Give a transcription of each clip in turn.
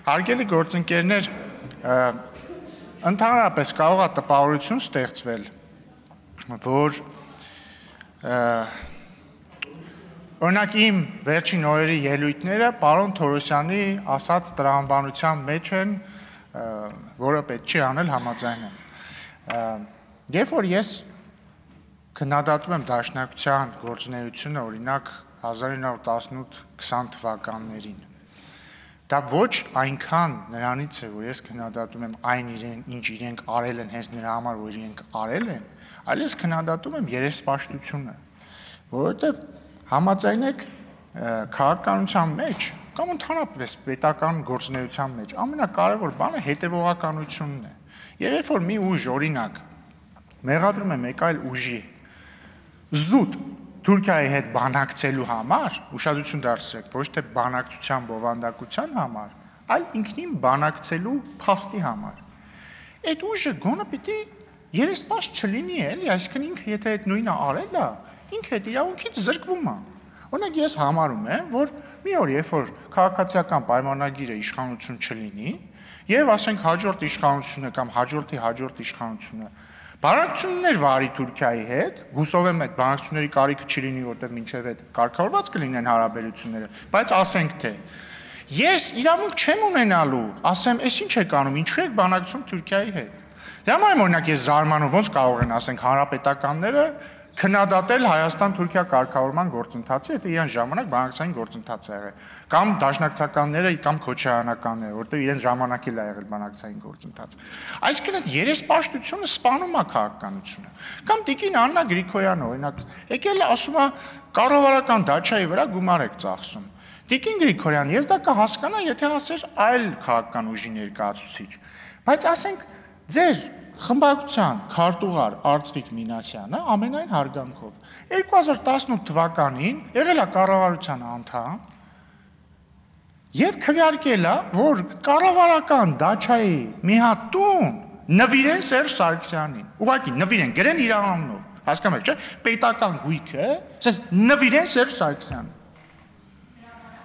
Հարգելի գործընկերներ, ընդհանրապես կարող է տպավորություն ստեղծվել, որ օրինակ իմ վերջին օրերի ելույթները պարոն Թորոսյանի ասած տրամաբանության մեջ են, որը պետք չի անել համաձայն եմ։ Երբ որ ես քննադատում եմ Դաշնակցության գործունեությունը, օրինակ 1918-20 թվականներին, դա ոչ այնքան նրանից է, որ ես քննադատում եմ այն ինչ իրենք արել են հենց նրա համար, որ իրենք արել են, այլ ես քննադատում եմ երեսպաշտությունը, որովհետև համաձայնեք քաղաքականության մեջ կամ ընդհանրապես պետական գործունեության մեջ ամենակարևոր բանը հետևողականությունն է։ Եվ երբ որ մի ուժ օրինակ մեղադրում է մեկ այլ ուժի զուտ Թուրքիայի հետ բանակցելու համար, ուշադրություն դարձրեք, ոչ թե բանակցության բովանդակության համար, այլ ինքնին բանակցելու փաստի համար։ Այդ ուժը գոնե պիտի երեսպաշտ չլինի, էլի, այսինքն ինքը եթե այդ նույնը արել է, ինքը այդ իրավունքից զրկվում է։ Օրինակ ես համարում եմ, որ մի օր երբ որ քաղաքացիական պայմանագիրը իշխանություն չլինի, եւ ասենք հաջորդ իշխանությունը կամ հաջորդ իշխանությունը բանակցություններ վարի Թուրքիայի հետ, հուսով եմ այդ բանակցությունների կարիքը չի լինի, որտեղ մինչև այդ կարգավորված կլինեն հարաբերությունները, բայց ասենք թե ես իրավունք չեմ ունենալու, ասեմ, այս ինչ եք անում, ինչու եք բանակցում Թուրքիայի հետ։ Դրա համար եմ օրինակ ես զարմանում, ոնց կարող են ասենք հանրապետականները քննադատել Հայաստան-Թուրքիա կարգավորման գործընթացը, եթե իրենց ժամանակ բանակցային գործընթաց է եղել, կամ դաշնակցականները կամ քոչայանականները, որտեղ իրենց ժամանակ էլ ա եղել բանակցային գործընթաց։ Այսինքն այդ երեսպաշտությունը սպանում է քաղաքականությունը։ Կամ Տիկին Աննա Գրիգորյանը օրինակ եկել է ասում է կառավարական դաչայի վրա գումար եք ծախսում։ Տիկին Գրիգորյան, ես դա կհասկանա, եթե ասեր այլ քաղաքական ուժի ներկայացուցիչ, բայց ասենք ձեր խմբակցության քարտուղար Արծվիկ Մինասյանը ամենայն հարգանքով 2018 թվականին եղել է կառավարության անդամ եւ քվեարկել է, որ կառավարական դաչայի մի հատ տուն նվիրեն Սերժ Սարգսյանին։ Ուղղակի նվիրեն, գրեն իր անունով, հասկանում եք, չէ՞, պետական գույքը, ասես նվիրեն Սերժ Սարգսյանին։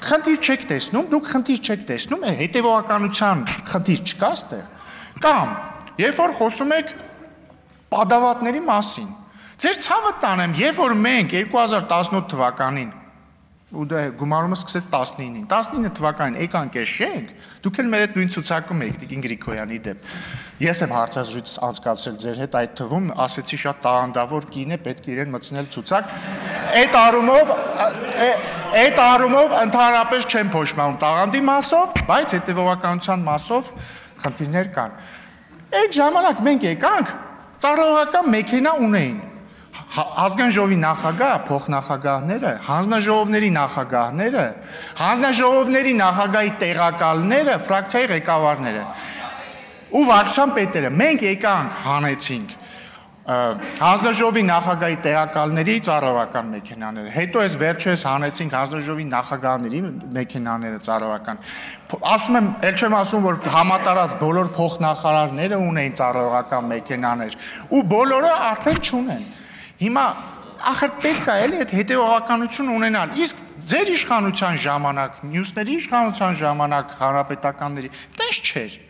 Խնդիր չեք տեսնում, դուք խնդիր չեք տեսնում, հետևողականության խնդիր չկա այստեղ։ Կամ երբ որ խոսում եք պատավատների մասին, ձեր ցավը տանեմ, երբ որ մենք 2018 թվականին, ու դա գումարումը սկսեց 19-ին, 19 թվականին եկանք այս շենք, դուք էլ մեր հետ նույն ցուցակում եք Տիկին Գրիգորյանի դեպ։ Ես եմ հարցազրույց անցկացրել ձեր հետ, այդ թվում ասեցի շատ տաղանդավոր կին է, պետք է իրեն մտցնել ցուցակ։ Այդ առումով ընդհանրապես չեմ փոշմանում տաղանդի մասով, բայց հետևողականության մասով խնդիրներ կան։ Այդ ժամանակ մենք եկանք ծառայողական մեքենա ունեին, ազգային ժողովի նախագահ, փոխնախագահները, հանձնաժողովների նախագահները, հանձնաժողովների նախագահի տեղակալները, ֆրակցիայի ղեկավարները ու վարչության պետերը, մենք եկանք հանեցինք հանձնաժողովի նախագահի տեղակալների ծառայողական մեքենաները, հետո այս վերջերս հանեցինք հանձնաժողովի նախագահների մեքենաները ծառայողական, ասում եմ, էլ չեմ ասում, որ համատարած բոլոր փոխնախարարները ունեին ծառայողական մեքենաներ, ու բոլորը արդեն չունեն, հիմա ախր պետք է էլի այդ հետևողականություն ունենալ, իսկ ձեր իշխանության ժամանակ, մյուսների իշխանության ժամանակ հանրապետականների, տես չէր,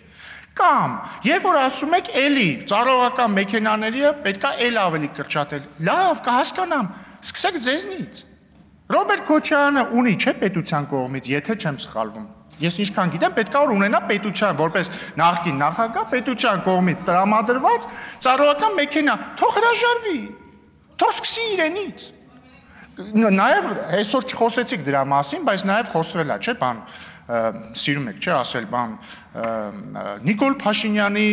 կամ, երբ որ ասում եք էլի, ծառայողական մեքենաների պետք է էլ ավելի կրճատել, լավ, կհասկանամ, սկսեք ձեզնից, Ռոբերտ Քոչարյանը ունի, չէ պետության կողմից, եթե չեմ սխալվում, ես ինչքան գիտեմ, պետք է որ ունենա պետության, որպես նախկին նախագահ, պետության կողմից տրամադրված ծառայողական մեքենա, թող հրաժարվի, թող սկսի իրենից, նաև այսօր չխոսեցիք դրա մասին, բայց նաև խոսվել է, չէ, բան, սիրում եք, չէ, ասել բան, Նիկոլ Փաշինյանի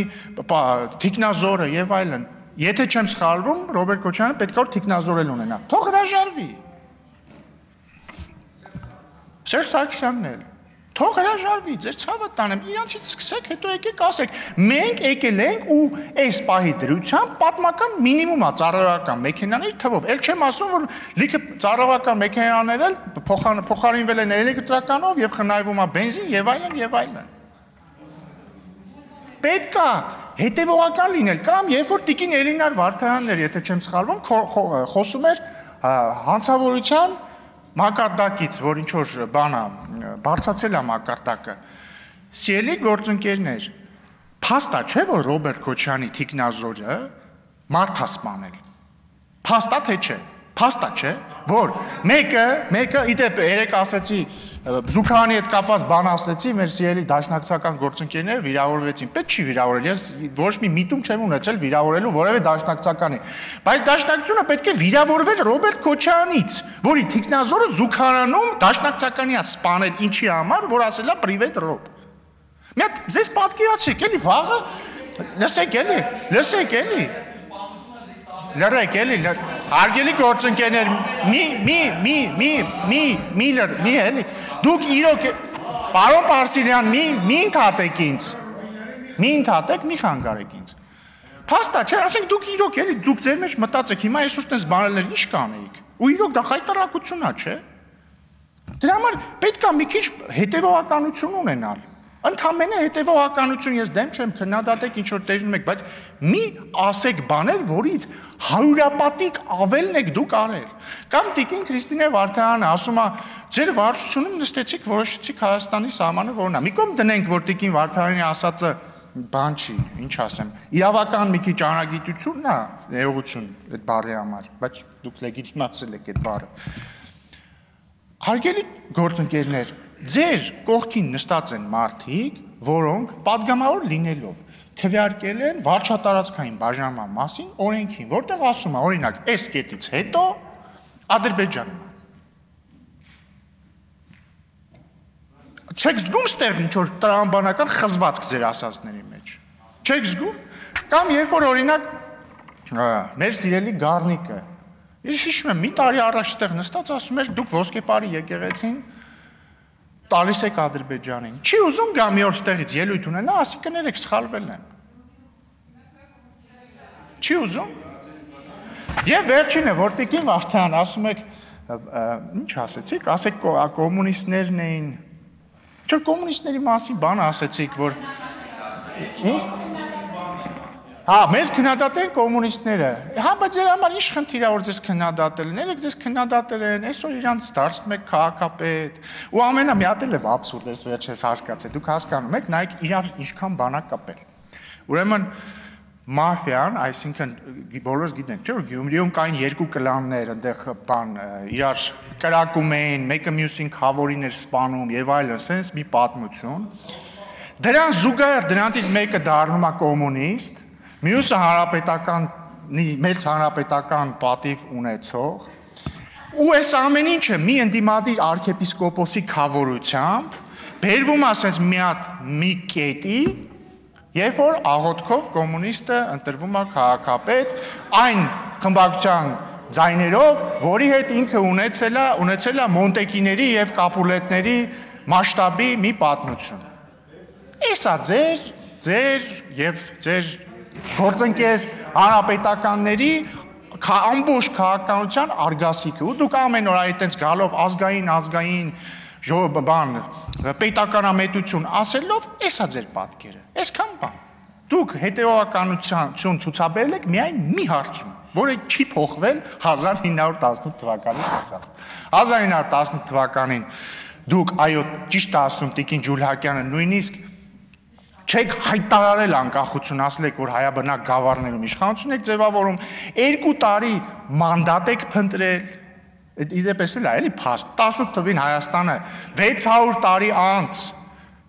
թիկնազորը եւ այլն, եթե չեմ սխալվում, Ռոբերտ Քոչարյանը պետք է որ թիկնազորել ունենա, թող հրաժարվի, Սերժ Սարգսյանն էլ, թող հրաժարվի, ձեր ցավը տանեմ, իրանցից սկսեք, հետո եկեք ասեք, մենք եկել ենք ու այս պահի դրությամբ պատմական մինիմում է ծառայողական մեքենաների թվով, էլ չեմ ասում, որ լիքը ծառայողական մեքենաներ էլ փոխարինվել են էլեկտրականով եւ խնայվում է բենզին եւ այլն եւ այլն։ Պետք է հետևողական լինել, կամ երբ որ Տիկին Էլինար Վարդայանն էր, եթե չեմ սխալվում, խոսում էր հանցավորության մակարդակից, որ ինչ որ բանա, բարձացել է մակարդակը, Սիրելի գործընկերներ, փաստա չէ, որ Ռոբերտ Քոչյանի թիկնազորը մարդ է սպանել։ Փաստա թե չէ։ Փաստա չէ, որ մեկը իդեպ երեք ասեցի Զուքարյանի հետ կապված բան ասեցի, մեր սիրելի դաշնակցական գործընկերները վիրավորվեցին։ Պետք չի վիրավորել, ես ոչ մի միտում չեմ ունեցել վիրավորելու որևէ դաշնակցականի։ Բայց դաշնակցությունը պետք է վիրավորվեր Ռոբերտ Քոչյանից, որի թիկնազորը Զուքարյանում դաշնակցականի է սպանել ինչի համար, որ ասել է պրիվետ Ռոբ։ Մի հատ ձեզ պատկերացրեք, էլի վաղը լսեք էլի։ Լրեք էլի, հարգելի գործընկերներ, մի էլի, դուք իրոք, պարոն Պարսիլյան, մի ընդհատեք ինձ, մի խանգարեք ինձ, փաստա չէ, ասենք դուք իրոք էլի, դուք ձեր մեջ մտածեք, հիմա այսօր տես բանելներ ինչ կանեիք, ու իրոք դա խայտարակությունա չէ, դրա համար պետք է մի քիչ հետևողականություն ունենալ, ընդամենը հետևողականություն, ես դեմ չեմ քննադատեք ինչ-որ տերին մեկ, բայց մի ասեք բաներ, որից հարյուրապատիկ ավելն եք դուք արել։ Կամ տիկին Քրիստինե Վարդանյանը ասում է, ձեր վարչությունում նստեցիք, որոշեցիք Հայաստանի սահմանը որն է։ Մի կողմ դնենք, որ տիկին Վարդանյանի ասածը բան չի, ինչ ասեմ, իրավական մի քիչ անագիտությունն է, ներողություն այդ բառի համար, բայց դուք լեգիտիմացրել եք այդ բառը։ Հարգելի գործընկերներ, ձեր կողքին նստած են մարդիկ, որոնք պատգամավոր լինելով քվեարկել են վարչատարածքային բաժանման մասին օրենքին, որտեղ ասում է, օրինակ, այս կետից հետո Ադրբեջանում է։ Չեք զգում ստեղ ինչ-որ տրամաբանական խզվածք ձեր ասածների մեջ։ Չեք զգում։ Կամ երբ որ օրինակ մեր սիրելի Գառնիկը, ես հիշում եմ, մի տարի առաջ ստեղ նստած ասում էր, դուք ոսկեպարի եկեղեցին տալիս եք Ադրբեջանին։ Չի ուզում գա մի օր ստեղից ելույթ ունենա, ասի կներեք սխալվել են։ Չի ուզում։ Եվ վերջինը, որ տիկին Վարդան ասում եք, ինչ ասեցիք, ասեք կոմունիստներն էին, չէ կոմունիստների մասին բան ասեցիք, որ հա, մեզ քննադատեն կոմունիստները։ Հա, բայց ձեր համար ինչ խնդիր է որ ձեզ քննադատել։ Ներեք ձեզ քննադատել են, այսօր իրանց դարձնում եք քաղաքապետ։ Ու ամենը մի հատ էլ է աբսուրդ, ես վերջերս հասկացել։ Դուք հասկանում եք, նայեք իրար ինչքան բան է կապել։ Ուրեմն մաֆիան, այսինքն բոլորս գիտենք, չէ՞ որ Գյումրիում կային երկու կլաններ, այնտեղ բան իրար կրակում էին, մեկը մյուսին խավորին էր սպանում եւ այլն, sense մի պատմություն։ Դրան զուգահեռ դրանից մեկը դառնում է կոմունիստ, մյուսը հանրապետականի մեծ հանրապետական պատիվ ունեցող, ու այս ամեն ինչը մի ընդդիմադիր arczepiskopos-ի խավորությամբ բերվում ասես մի կետի, երբ որ աղոթքով կոմունիստը ընտրվում է քաղաքապետ, այն խմբակցության ձայներով, որի հետ ինքը ունեցել է Մոնտեկիների եւ Կապուլետների մասշտաբի մի պատմություն։ Էսա ձեր եւ ձեր գործընկեր հանրապետականների ամբողջ քաղաքականության արգասիքը, ու դուք ամեն օր այդտենց գալով ազգային պետականամետություն ասելով, էսա ձեր պատկերը, այսքան բան։ Դուք հետևողականություն ցուցաբերել եք միայն մի հարցում, որը չի փոխվել 1918 թվականից ասած։ 1918 թվականին դուք, այո, ճիշտ ասում տիկին Ջուլհակյանը, նույնիսկ չեք հայտարարել անկախություն, ասել եք, որ հայաբնակ գավառներում իշխանություն եք ձևավորում, 2 տարի մանդատ եք փնտրել, իդեպս էլ է, էլի փաստ, 18 թվին Հայաստանը 600 տարի անց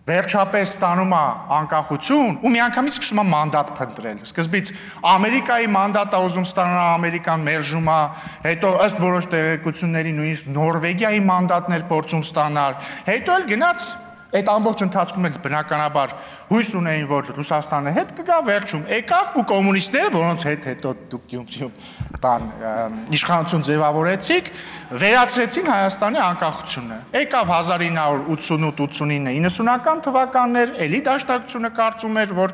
վերջապես ստանում է անկախություն ու միանգամից սկսում է մանդատ փնտրել։ Սկզբից Ամերիկայի մանդատը ուզում ստանալ, Ամերիկան մերժում է, հետո ըստ որոշ տեղեկությունների նույնիսկ Նորվեգիայի մանդատներ փորձում ստանալ, հետո էլ գնաց այդ ամբողջ ընթացքում էլ բնականաբար հույս ունեին, որ Ռուսաստանը հետ կգա, վերջում եկավ ու կոմունիստները, որոնց հետո դուք Գյումրիում իշխանություն ձևավորեցիք, վերացրեցին Հայաստանի անկախությունը։ Եկավ 1988-89-90-ական թվականներ, էլի դաշնակցությունը կարծում էր, որ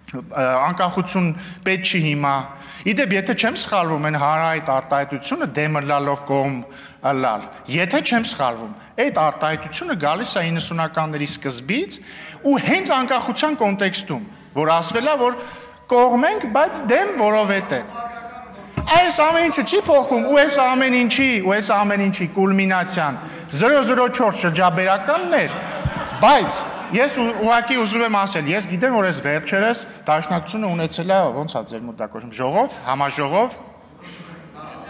անկախություն պետք չի հիմա։ Իդեպ, եթե չեմ սխալվում, այն հանրահայտ արտահայտությունը դեմը լալով կողմ լալ։ Եթե չեմ սխալվում, այդ արտահայտությունը գալիս է 90-ականների սկզբից ու հենց անկախության կոնտեքստում, որ ասվել է, որ կողմ ենք, բայց դեմ որովհետև։ Այս ամեն ինչը չի փոխվում, ու այս ամեն ինչի կուլմինացիան 004 շրջաբերականն էր, բայց Ես ուղղակի ուզում եմ ասել, ես գիտեմ, որ այս վերջերս դաշնակցությունը ունեցել է ոնց է ձեր մտակոշում, ժողով, համաժողով,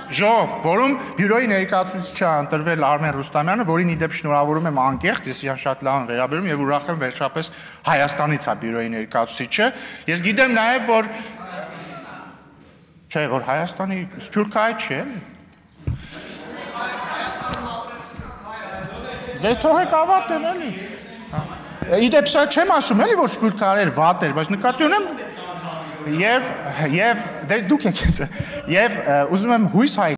որում բյուրոյի ներկայացուցիչ է ընտրվել Արմեն Ռուստամյանը, որին իդեպ շնորհավորում եմ անկեղծ, ես իրան շատ լավ վերաբերում եւ ուրախ եմ վերջապես Հայաստանից է բյուրոյի ներկայացուցիչը։ Ես գիտեմ նաեւ, որ չէ, որ Հայաստանի Սփյուռքահայ չէ։ Դե թողեք ավարտեն էլի։ Իդեպ սա չեմ ասում էլի, որ սփյուռքահայեր վատ էր, բայց նկատի ունեմ եւ դե դուք եք եւ ուզում եմ հույս